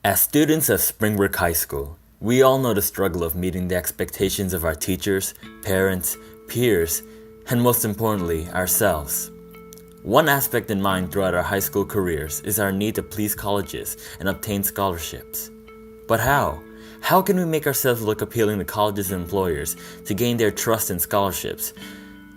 As students of Springbrook High School, we all know the struggle of meeting the expectations of our teachers, parents, peers, and most importantly, ourselves. One aspect in mind throughout our high school careers is our need to please colleges and obtain scholarships. But how? How can we make ourselves look appealing to colleges and employers to gain their trust and scholarships?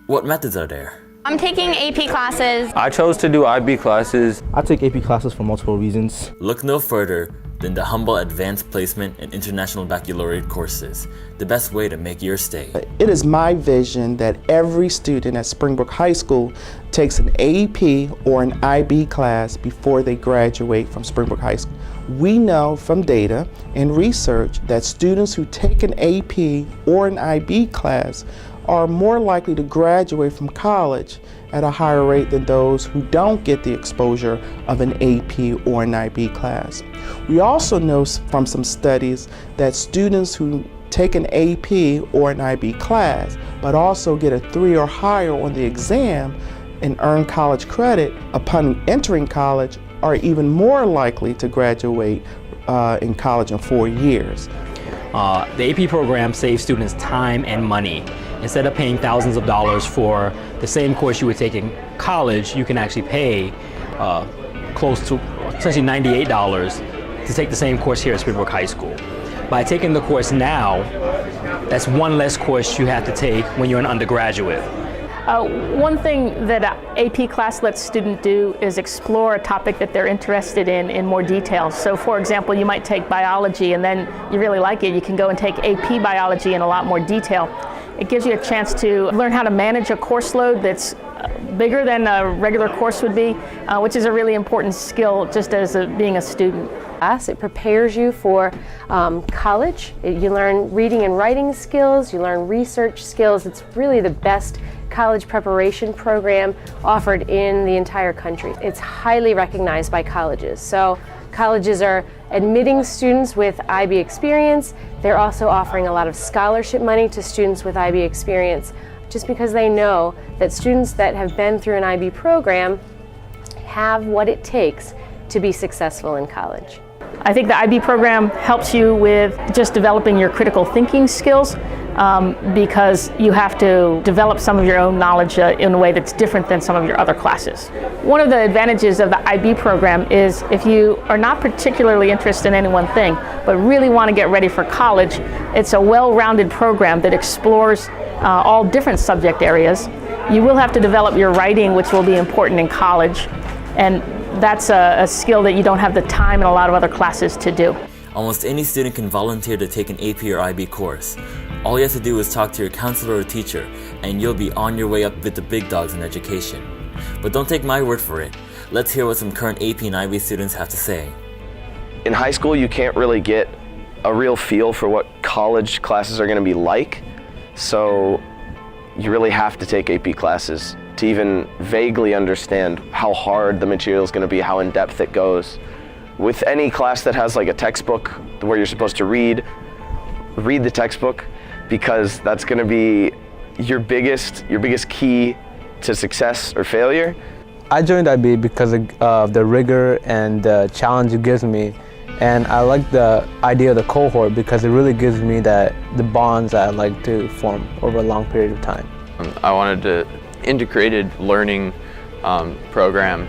What methods are there? I'm taking AP classes. I chose to do IB classes. I take AP classes for multiple reasons. Look no further than the humble advanced placement and international baccalaureate courses, the best way to make your stay. It is my vision that every student at Springbrook High School takes an AP or an IB class before they graduate from Springbrook High School. We know from data and research that students who take an AP or an IB class are more likely to graduate from college at a higher rate than those who don't get the exposure of an AP or an IB class. We also know from some studies that students who take an AP or an IB class but also get a 3 or higher on the exam and earn college credit upon entering college are even more likely to graduate in college in 4 years. The AP program saves students time and money. Instead of paying thousands of dollars for the same course you would take in college, you can actually pay close to essentially $98 to take the same course here at Springbrook High School. By taking the course now, that's one less course you have to take when you're an undergraduate. One thing that an AP class lets students do is explore a topic that they're interested in more detail. So for example, you might take biology and then you really like it, you can go and take AP biology in a lot more detail. It gives you a chance to learn how to manage a course load that's bigger than a regular course would be, which is a really important skill just as being a student. It prepares you for college. You learn reading and writing skills, you learn research skills. It's really the best college preparation program offered in the entire country. It's highly recognized by colleges. So colleges are admitting students with IB experience. They're also offering a lot of scholarship money to students with IB experience, just because they know that students that have been through an IB program have what it takes to be successful in college. I think the IB program helps you with just developing your critical thinking skills because you have to develop some of your own knowledge in a way that's different than some of your other classes. One of the advantages of the IB program is if you are not particularly interested in any one thing, but really want to get ready for college, it's a well-rounded program that explores all different subject areas. You will have to develop your writing, which will be important in college, and that's a skill that you don't have the time in a lot of other classes to do. Almost any student can volunteer to take an AP or IB course. All you have to do is talk to your counselor or teacher, and you'll be on your way up with the big dogs in education. But don't take my word for it. Let's hear what some current AP and IB students have to say. In high school, you can't really get a real feel for what college classes are going to be like, so you really have to take AP classes to even vaguely understand how hard the material is going to be, how in-depth it goes. With any class that has like a textbook where you're supposed to read the textbook, because that's going to be your biggest key to success or failure. I joined IB because of the rigor and the challenge it gives me, and I like the idea of the cohort because it really gives me the bonds that I like to form over a long period of time. I wanted an integrated learning program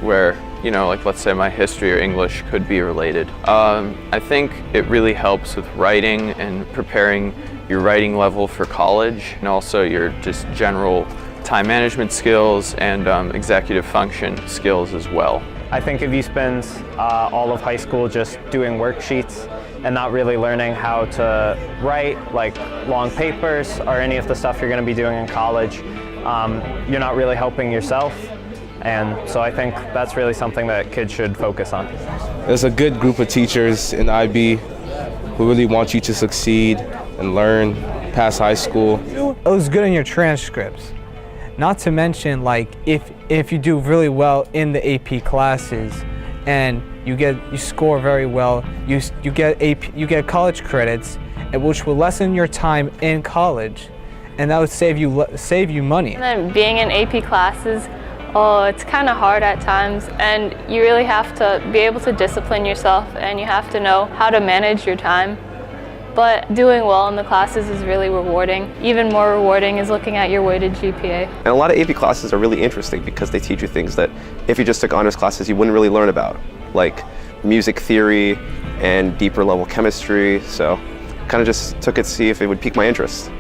where, you know, like let's say my history or English could be related. I think it really helps with writing and preparing your writing level for college, and also your just general time management skills and executive function skills as well. I think if you spend all of high school just doing worksheets and not really learning how to write like long papers or any of the stuff you're going to be doing in college, you're not really helping yourself. And so I think that's really something that kids should focus on. There's a good group of teachers in IB who really want you to succeed and learn past high school. It was good in your transcripts. Not to mention, like, if you do really well in the AP classes and you score very well, you get college credits, which will lessen your time in college, and that would save you money. And then being in AP classes Oh, it's kind of hard at times, and you really have to be able to discipline yourself, and you have to know how to manage your time. But doing well in the classes is really rewarding. Even more rewarding is looking at your weighted GPA. And a lot of AP classes are really interesting because they teach you things that if you just took honors classes you wouldn't really learn about, like music theory and deeper level chemistry. So kind of just took it to see if it would pique my interest.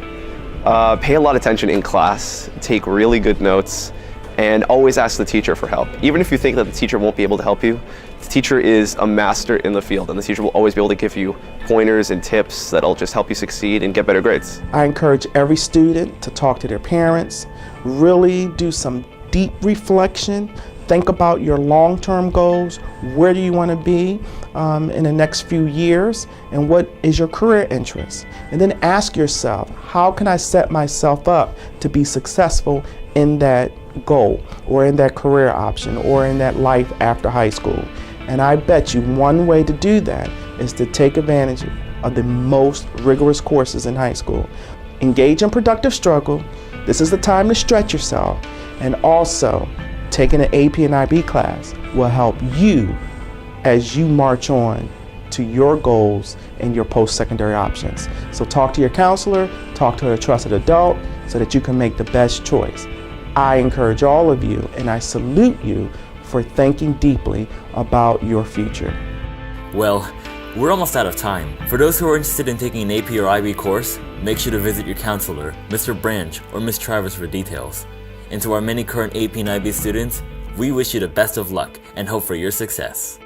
Pay a lot of attention in class, take really good notes, and always ask the teacher for help. Even if you think that the teacher won't be able to help you, the teacher is a master in the field, and the teacher will always be able to give you pointers and tips that'll just help you succeed and get better grades. I encourage every student to talk to their parents, really do some deep reflection, think about your long-term goals, where do you want to be in the next few years, and what is your career interest? And then ask yourself, how can I set myself up to be successful in that goal, or in that career option, or in that life after high school? And I bet you one way to do that is to take advantage of the most rigorous courses in high school. Engage in productive struggle. This is the time to stretch yourself. And also, taking an AP and IB class will help you as you march on to your goals and your post-secondary options. So talk to your counselor, talk to a trusted adult so that you can make the best choice. I encourage all of you, and I salute you for thinking deeply about your future. Well, we're almost out of time. For those who are interested in taking an AP or IB course, make sure to visit your counselor, Mr. Branch or Ms. Travers, for details. And to our many current AP and IB students, we wish you the best of luck and hope for your success.